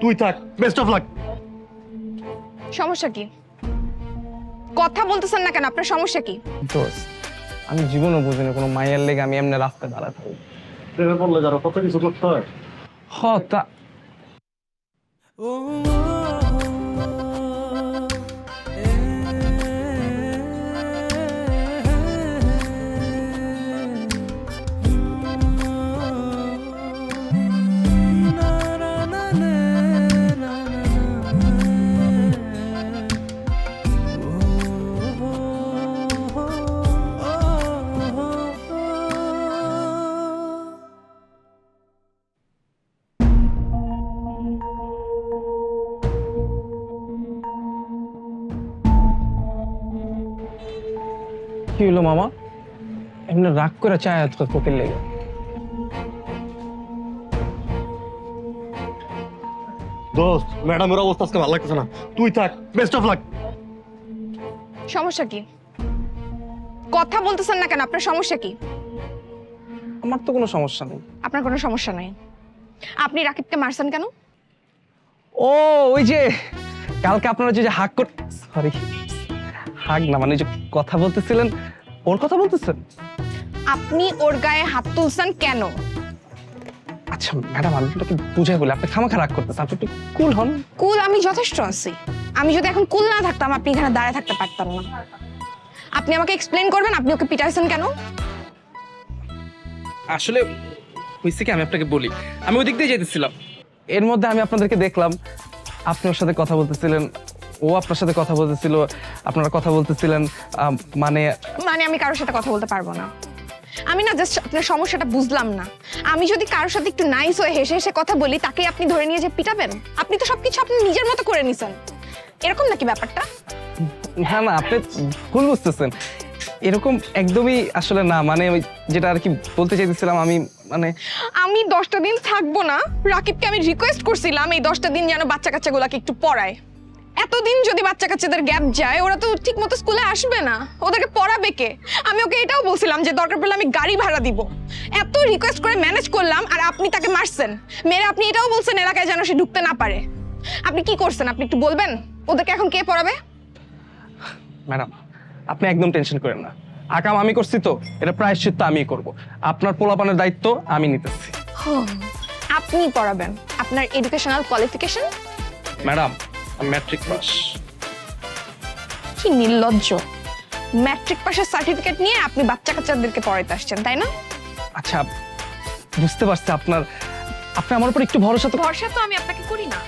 তুই থাক, best of luck. সমস্যা কি? কথা বলতেছেন না কেন? আপনার সমস্যা কি? দোস্ত, আমি জীবনও বুঝিনি কোনো মায়ের লেগে আমি এমনি রাস্তায় দাঁড়াতে হবে। প্রেমে পড়লে যারা কত কিছু করতে হয়। হ তা কি হলো মামা? এমনি রাগ করে চায় আজকে ফকির লেগে। দোস্ত, ম্যাডামের অবস্থা আজকে ভালো লাগতেছে না। তুই থাক, বেস্ট অফ লাক। সমস্যা কি? কথা বলতেছেন না কেন? আপনার সমস্যা কি? আমার তো কোনো সমস্যা নেই। আপনার কোনো সমস্যা নাই। আপনি রাকিবকে মারছেন কেন? ও ওই যে কালকে আপনারা যে হাগ সরি, হাগ না মানে যে কথা বলতেছিলেন, ওর কথা বলতেছেন? আপনি ওর গায়ে হাত তুলছেন কেন? আচ্ছা ম্যাডাম, আমি আপনাকে বুঝাই বলি, আপনি খামাখা রাগ করতেছেন, আপনি একটু কুল হন। কুল আমি যথেষ্ট আছি। আমি যদি এখন কুল না থাকতাম আপনি এখানে দাঁড়ায় থাকতে পারতাম না। আপনি আমাকে এক্সপ্লেন করবেন আপনি ওকে পিটাইছেন কেন? আসলে হয়েছে কি, আমি আপনাকে বলি, আমি ওই দিক দিয়ে যেতেছিলাম, এর মধ্যে আমি আপনাদেরকে দেখলাম, আপনি ওর সাথে কথা বলতেছিলেন, ও আপনার সাথে কথা বলতেছিল, আপনারা কথা বলতেছিলেন, মানে মানে আমি কারোর সাথে কথা বলতে পারবো না। আমি না জাস্ট আপনার সমস্যাটা বুঝলাম না। আমি যদি কারোর সাথে একটু নাইস হয়ে হেসে হেসে কথা বলি তাকে আপনি ধরে নিয়ে যে পিটাবেন? আপনি তো সবকিছু আপনি নিজের মতো করে নিছেন। এরকম নাকি ব্যাপারটা? না না, আপনি ভুল বুঝতেছেন, এরকম একদমই আসলে না, মানে ওই যেটা আর কি বলতে চাইতেছিলাম আমি, মানে আমি 10টা দিন থাকবো না। রাকিবকে আমি রিকোয়েস্ট করছিলাম এই 10টা দিন যেন বাচ্চা কাচ্চাগুলোকে একটু পড়ায়। এতদিন যদি বাচ্চা কাচ্চাদের গ্যাপ যায় ওরা তো ঠিক মতো স্কুলে আসবে না, ওদেরকে পড়াবে কে? আমি ওকে এটাও বলছিলাম যে দরকার পড়লে আমি গাড়ি ভাড়া দিব। এত রিকোয়েস্ট করে ম্যানেজ করলাম আর আপনি তাকে মারছেন। মেরে আপনি এটাও বলছেন এলাকায় যেন সে ঢুকতে না পারে। আপনি কি করছেন আপনি একটু বলবেন? ওদেরকে এখন কে পড়াবে? ম্যাডাম আপনি একদম টেনশন করেন না, আকাম আমি করছি তো, এটা প্রায়শ্চিত্ত আমিই করব, আপনার পোলাপানের দায়িত্ব আমি নিতেছি। আপনি পড়াবেন? আপনার এডুকেশনাল কোয়ালিফিকেশন? ম্যাডাম আমি ম্যাট্রিক পাস। কি নির্লজ্জ! ম্যাট্রিক পাশের সার্টিফিকেট নিয়ে আপনি বাচ্চা কাচ্চাদেরকে পড়াইতে আসছেন তাই না? আচ্ছা বুঝতে পারছি, আপনি আমার উপর একটু ভরসা তো। ভরসা তো আমি আপনাকে করি না।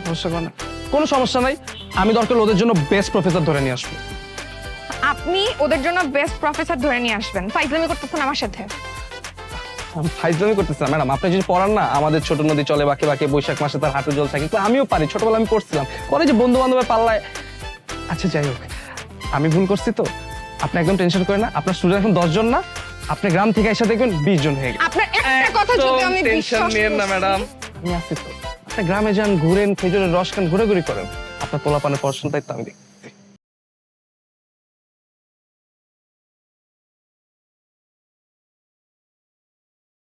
ভরসা করেন না, কোনো সমস্যা নাই, আমি দরকার ওদের জন্য বেস্ট প্রফেসর ধরে নিয়ে আসবো। আপনি ওদের জন্য বেস্ট প্রফেসর ধরে নিয়ে আসবেন? ফাইজলামি করতেছেন আমার সাথে? আমি ফাইজলামি করতেছি না ম্যাডাম, আপনি যদি পড়ান না, আমাদের ছোট নদী চলে বাঁকে বাঁকে, বৈশাখ মাসে তার হাঁটু জল থাকে, তো আমিও পারি, ছোটবেলা আমি পড়ছিলাম, কলেজে বন্ধু বান্ধবের পাল্লায়। আচ্ছা যাই হোক, আমি ভুল করছি তো, আপনি একদম টেনশন করেন না, আপনার স্টুডেন্ট এখন 10 জন না, আপনি গ্রাম থেকে এসে দেখবেন 20 জন হয়ে গেছে। আপনার একটা কথা যদি আমি টেনশন বিশ্বাস নিয়েন না ম্যাডাম, আমি আছি তো, আপনি গ্রামে যান, ঘুরেন, খেজুরের রস খান, ঘুরে ঘুরে করেন, আপনার পোলাপানের পড়াশোনার দায়িত্ব আমি দেখি।